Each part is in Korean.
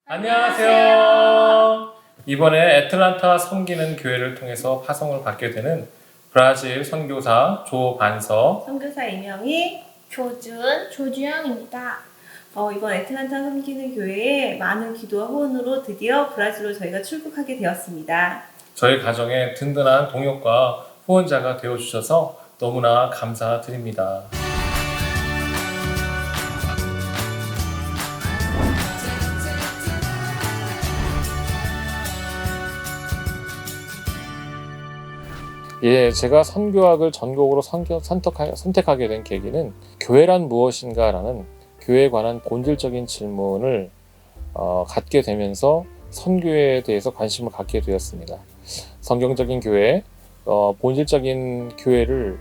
안녕하세요. 이번에 애틀란타 섬기는 교회를 통해서 파송을 받게 되는 브라질 선교사 조반서 선교사 이명희, 조주영입니다. 이번 애틀란타 섬기는 교회에 많은 기도와 후원으로 드디어 브라질로 저희가 출국하게 되었습니다. 저희 가정에 든든한 동역과 후원자가 되어주셔서 너무나 감사드립니다. 예, 제가 선교학을 전공으로 선택하게 된 계기는 교회란 무엇인가라는 교회에 관한 본질적인 질문을 갖게 되면서 선교에 대해서 관심을 갖게 되었습니다. 성경적인 교회, 본질적인 교회를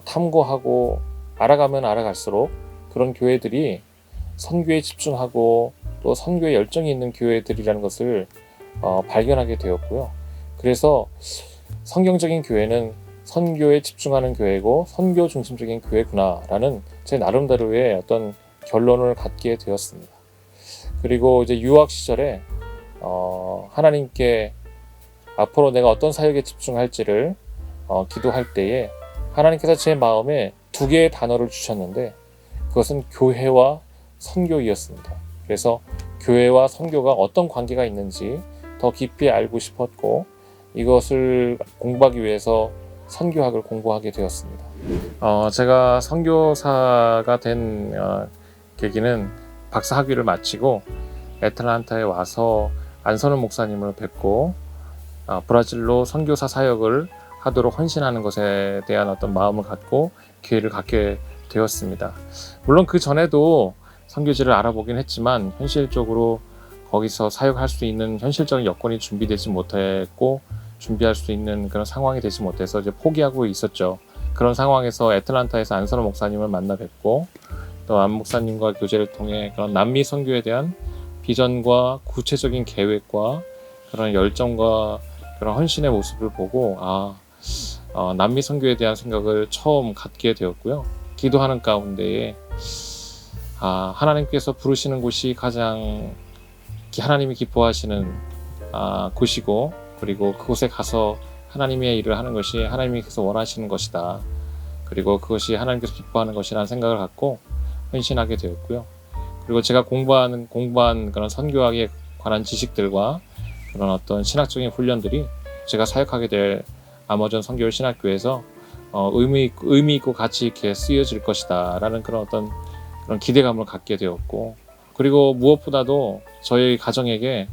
탐구하고 알아가면 알아갈수록 그런 교회들이 선교에 집중하고 또 선교에 열정이 있는 교회들이라는 것을 발견하게 되었고요. 그래서 성경적인 교회는 선교에 집중하는 교회고 선교 중심적인 교회구나라는 제 나름대로의 어떤 결론을 갖게 되었습니다. 그리고 이제 유학 시절에 하나님께 앞으로 내가 어떤 사역에 집중할지를 기도할 때에 하나님께서 제 마음에 두 개의 단어를 주셨는데 그것은 교회와 선교이었습니다. 그래서 교회와 선교가 어떤 관계가 있는지 더 깊이 알고 싶었고 이것을 공부하기 위해서 선교학을 공부하게 되었습니다. 제가 선교사가 된 계기는 박사 학위를 마치고 애틀란타에 와서 안선우 목사님을 뵙고 브라질로 선교사 사역을 하도록 헌신하는 것에 대한 어떤 마음을 갖고 기회를 갖게 되었습니다. 물론 그 전에도 선교지를 알아보긴 했지만 현실적으로 거기서 사역할 수 있는 현실적인 여건이 준비되지 못했고 준비할 수 있는 그런 상황이 되지 못해서 이제 포기하고 있었죠. 그런 상황에서 애틀란타에서 안선호 목사님을 만나 뵙고 또 안 목사님과 교제를 통해 그런 남미 선교에 대한 비전과 구체적인 계획과 그런 열정과 그런 헌신의 모습을 보고 남미 선교에 대한 생각을 처음 갖게 되었고요. 기도하는 가운데에 하나님께서 부르시는 곳이 가장 하나님이 기뻐하시는 곳이고 그리고 그곳에 가서 하나님의 일을 하는 것이 하나님께서 원하시는 것이다. 그리고 그것이 하나님께서 기뻐하는 것이라는 생각을 갖고 헌신하게 되었고요. 그리고 제가 공부한 그런 선교학에 관한 지식들과 그런 어떤 신학적인 훈련들이 제가 사역하게 될 아마존 선교회 신학교에서 의미 있고 가치 있게 쓰여질 것이다라는 그런 어떤 그런 기대감을 갖게 되었고 그리고 무엇보다도 저희 가정에게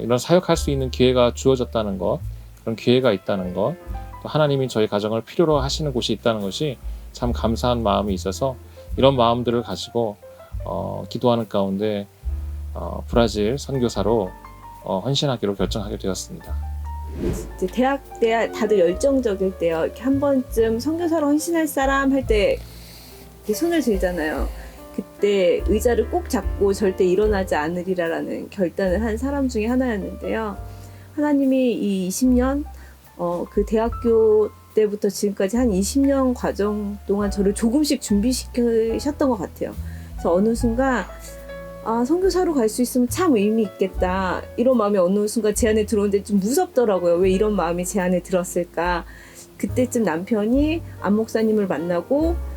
이런 사역할 수 있는 기회가 주어졌다는 것, 그런 기회가 있다는 것, 또 하나님이 저희 가정을 필요로 하시는 곳이 있다는 것이 참 감사한 마음이 있어서 이런 마음들을 가지고 기도하는 가운데 브라질 선교사로 헌신하기로 결정하게 되었습니다. 이제 대학 때 다들 열정적일 때요. 이렇게 한 번쯤 선교사로 헌신할 사람 할 때 손을 들잖아요. 그때 의자를 꼭 잡고 절대 일어나지 않으리라라는 결단을 한 사람 중에 하나였는데요. 하나님이 이 20년 그 대학교 때부터 지금까지 한 20년 과정 동안 저를 조금씩 준비시키셨던 것 같아요. 그래서 어느 순간 선교사로 갈 수 있으면 참 의미 있겠다 이런 마음이 어느 순간 제 안에 들어오는데 좀 무섭더라고요. 왜 이런 마음이 제 안에 들었을까. 그때쯤 남편이 안 목사님을 만나고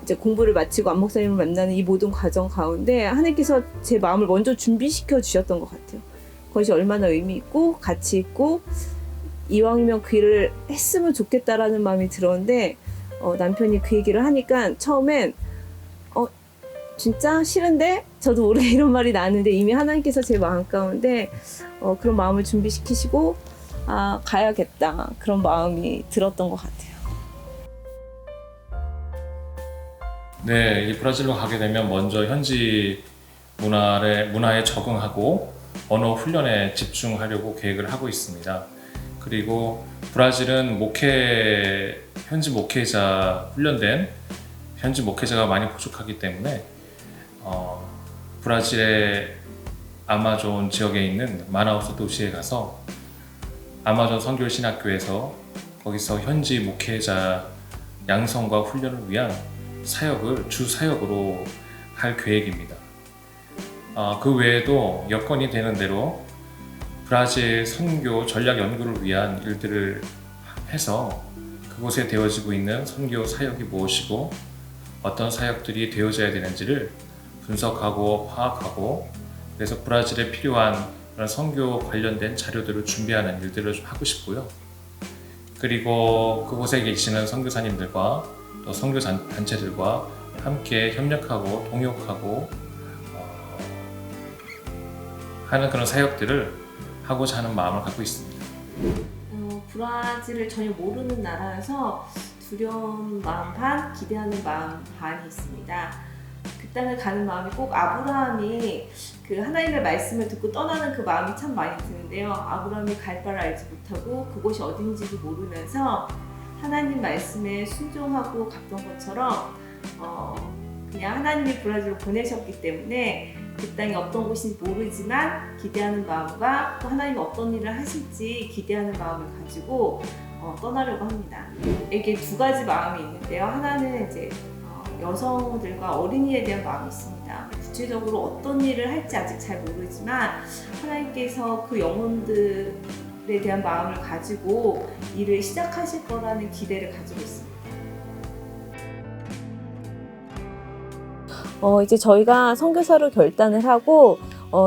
이제 공부를 마치고 안 목사님을 만나는 이 모든 과정 가운데 하나님께서 제 마음을 먼저 준비시켜 주셨던 것 같아요. 그것이 얼마나 의미 있고 가치 있고 이왕이면 그 일을 했으면 좋겠다라는 마음이 들었는데 남편이 그 얘기를 하니까 처음엔 진짜 싫은데 저도 모르게 이런 말이 나왔는데 이미 하나님께서 제 마음 가운데 그런 마음을 준비시키시고 가야겠다 그런 마음이 들었던 것 같아요. 네, 이 브라질로 가게 되면 먼저 현지 문화에 적응하고 언어 훈련에 집중하려고 계획을 하고 있습니다. 그리고 브라질은 현지 목회자 훈련된 현지 목회자가 많이 부족하기 때문에 브라질의 아마존 지역에 있는 마나우스 도시에 가서 아마존 선교 신학교에서 거기서 현지 목회자 양성과 훈련을 위한 사역을 주 사역으로 할 계획입니다. 그 외에도 여건이 되는 대로 브라질 선교 전략 연구를 위한 일들을 해서 그곳에 되어지고 있는 선교 사역이 무엇이고 어떤 사역들이 되어져야 되는지를 분석하고 파악하고, 그래서 브라질에 필요한 그런 선교 관련된 자료들을 준비하는 일들을 좀 하고 싶고요. 그리고 그곳에 계시는 선교사님들과 또 선교 단체들과 함께 협력하고 동역하고 하는 그런 사역들을 하고자 하는 마음을 갖고 있습니다. 브라질을 전혀 모르는 나라여서 두려운 마음 반, 기대하는 마음 반이 있습니다. 그 땅을 가는 마음이 꼭 아브라함이 그 하나님의 말씀을 듣고 떠나는 그 마음이 참 많이 드는데요. 아브라함이 갈 바를 알지 못하고 그곳이 어딘지도 모르면서 하나님 말씀에 순종하고 갔던 것처럼 그냥 하나님이 브라질로 보내셨기 때문에 그 땅이 어떤 곳인지 모르지만 기대하는 마음과 또 하나님이 어떤 일을 하실지 기대하는 마음을 가지고 떠나려고 합니다. 이게 두 가지 마음이 있는데요. 하나는 이제 여성들과 어린이에 대한 마음이 있습니다. 구체적으로 어떤 일을 할지 아직 잘 모르지만 하나님께서 그 영혼들에 대한 마음을 가지고 일을 시작하실 거라는 기대를 가지고 있습니다. 이제 저희가 선교사로 결단을 하고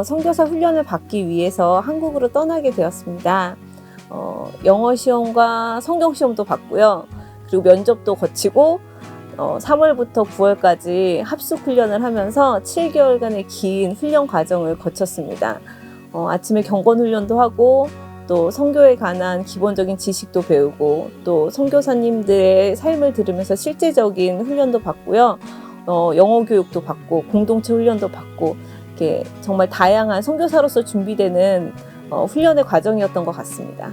선교사 훈련을 받기 위해서 한국으로 떠나게 되었습니다. 영어 시험과 성경 시험도 봤고요. 그리고 면접도 거치고 3월부터 9월까지 합숙 훈련을 하면서 7개월간의 긴 훈련 과정을 거쳤습니다. 아침에 경건 훈련도 하고 또 선교에 관한 기본적인 지식도 배우고 또 선교사님들의 삶을 들으면서 실제적인 훈련도 받고요. 영어 교육도 받고 공동체 훈련도 받고 이렇게 정말 다양한 선교사로서 준비되는 훈련의 과정이었던 것 같습니다.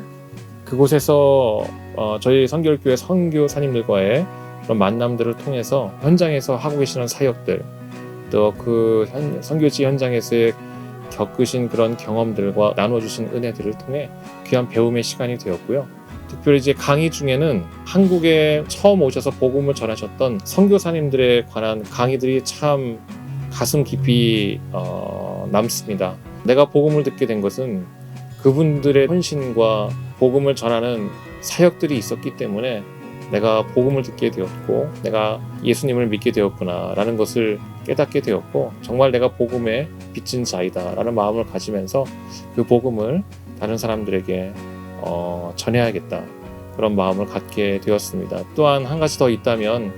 그곳에서 저희 선교교회 선교사님들과의 그런 만남들을 통해서 현장에서 하고 계시는 사역들, 또 그 선교지 현장에서의 겪으신 그런 경험들과 나눠주신 은혜들을 통해 귀한 배움의 시간이 되었고요. 특별히 이제 강의 중에는 한국에 처음 오셔서 복음을 전하셨던 선교사님들에 관한 강의들이 참 가슴 깊이 남습니다. 내가 복음을 듣게 된 것은 그분들의 헌신과 복음을 전하는 사역들이 있었기 때문에 내가 복음을 듣게 되었고 내가 예수님을 믿게 되었구나 라는 것을 깨닫게 되었고, 정말 내가 복음에 빚진 자이다 라는 마음을 가지면서 그 복음을 다른 사람들에게 전해야겠다 그런 마음을 갖게 되었습니다. 또한 한 가지 더 있다면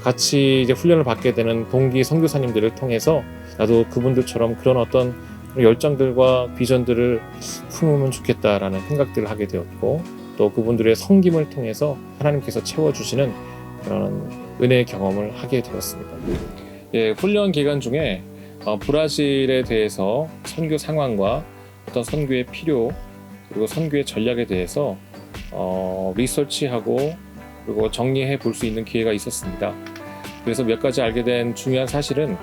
같이 이제 훈련을 받게 되는 동기 선교사님들을 통해서 나도 그분들처럼 그런 어떤 열정들과 비전들을 품으면 좋겠다라는 생각들을 하게 되었고, 또 그분들의 섬김을 통해서 하나님께서 채워주시는 그런 은혜의 경험을 하게 되었습니다. 예, 훈련 기간 중에 브라질에 대해서 선교 상황과 어떤 선교의 필요 그리고 선교의 전략에 대해서 리서치하고 그리고 정리해 볼 수 있는 기회가 있었습니다. 그래서 몇 가지 알게 된 중요한 사실은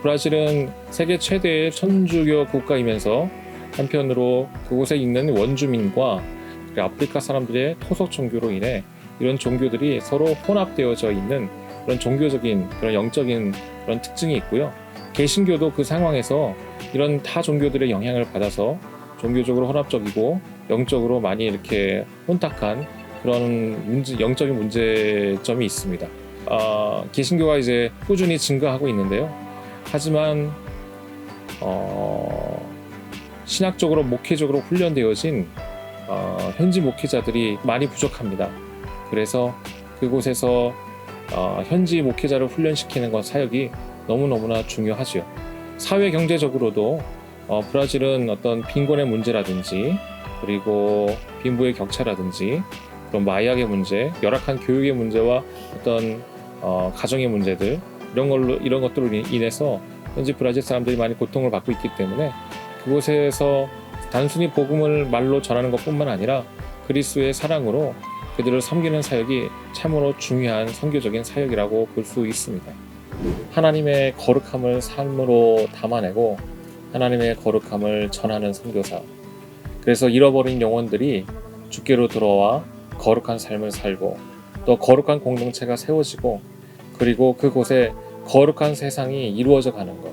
브라질은 세계 최대의 천주교 국가이면서 한편으로 그곳에 있는 원주민과 아프리카 사람들의 토속 종교로 인해 이런 종교들이 서로 혼합되어져 있는 그런 종교적인 그런 영적인 그런 특징이 있고요. 개신교도 그 상황에서 이런 타 종교들의 영향을 받아서 종교적으로 혼합적이고 영적으로 많이 이렇게 혼탁한 그런 영적인 문제점이 있습니다. 개신교가 이제 꾸준히 증가하고 있는데요. 하지만 신학적으로 목회적으로 훈련되어진 현지 목회자들이 많이 부족합니다. 그래서 그곳에서 현지 목회자를 훈련시키는 건 사역이 너무너무나 중요하죠. 사회 경제적으로도 브라질은 어떤 빈곤의 문제라든지 그리고 빈부의 격차라든지 그런 마약의 문제, 열악한 교육의 문제와 어떤 가정의 문제들 이런 것들로 인해서 현지 브라질 사람들이 많이 고통을 받고 있기 때문에 그곳에서 단순히 복음을 말로 전하는 것뿐만 아니라 그리스도의 사랑으로 그들을 섬기는 사역이 참으로 중요한 선교적인 사역이라고 볼 수 있습니다. 하나님의 거룩함을 삶으로 담아내고 하나님의 거룩함을 전하는 선교사. 그래서 잃어버린 영혼들이 주께로 들어와 거룩한 삶을 살고 또 거룩한 공동체가 세워지고 그리고 그곳에 거룩한 세상이 이루어져 가는 것.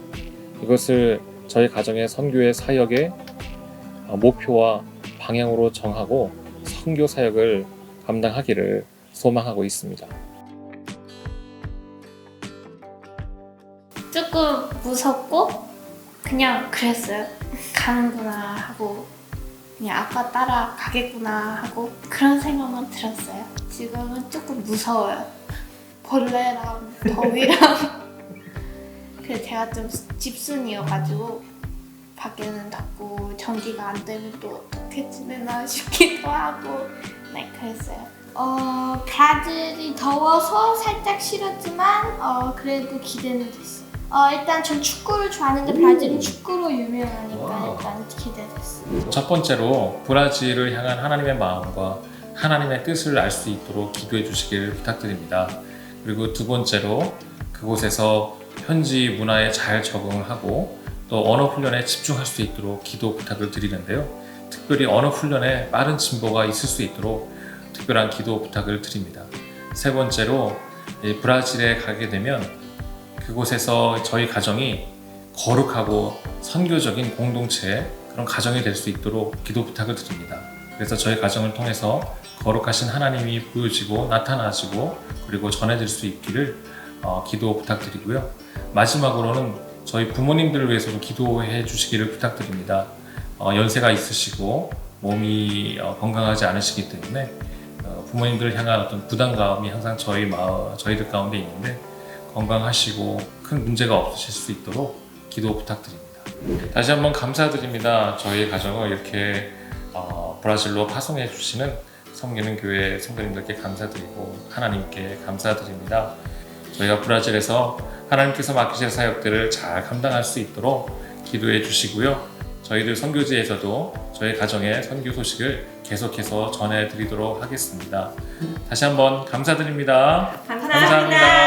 이것을 저희 가정의 선교의 사역의 목표와 방향으로 정하고 선교 사역을 감당하기를 소망하고 있습니다. 조금 무섭고 그냥 그랬어요. 가는구나 하고 그냥 아빠 따라 가겠구나 하고 그런 생각만 들었어요. 지금은 조금 무서워요. 벌레랑 더위랑 그래서 제가 좀 집순이여가지고 밖에는 덥고 전기가 안 되면 또 어떻게 지내나 싶기도 하고 네 그랬어요. 브라질이 더워서 살짝 싫었지만 그래도 기대는 됐어요. 일단 전 축구를 좋아하는데 브라질은 축구로 유명하니까 일단 기대됐어요. 첫 번째로 브라질을 향한 하나님의 마음과 하나님의 뜻을 알 수 있도록 기도해 주시기를 부탁드립니다. 그리고 두 번째로 그곳에서 현지 문화에 잘 적응을 하고 또 언어 훈련에 집중할 수 있도록 기도 부탁을 드리는데요. 특별히 언어 훈련에 빠른 진보가 있을 수 있도록 특별한 기도 부탁을 드립니다. 세 번째로 브라질에 가게 되면 그곳에서 저희 가정이 거룩하고 선교적인 공동체 그런 가정이 될 수 있도록 기도 부탁을 드립니다. 그래서 저희 가정을 통해서 거룩하신 하나님이 보여지고 나타나시고 그리고 전해질 수 있기를 기도 부탁드리고요. 마지막으로는 저희 부모님들을 위해서도 기도해 주시기를 부탁드립니다. 연세가 있으시고 몸이 건강하지 않으시기 때문에 부모님들을 향한 어떤 부담감이 항상 저희들 가운데 있는데 건강하시고 큰 문제가 없으실 수 있도록 기도 부탁드립니다. 다시 한번 감사드립니다. 저희 가정을 이렇게 브라질로 파송해 주시는 섬기는 교회 성도님들께 감사드리고 하나님께 감사드립니다. 저희가 브라질에서 하나님께서 맡기실 사역들을 잘 감당할 수 있도록 기도해 주시고요. 저희들 선교지에서도 저희 가정의 선교 소식을 계속해서 전해드리도록 하겠습니다. 다시 한번 감사드립니다. 감사합니다.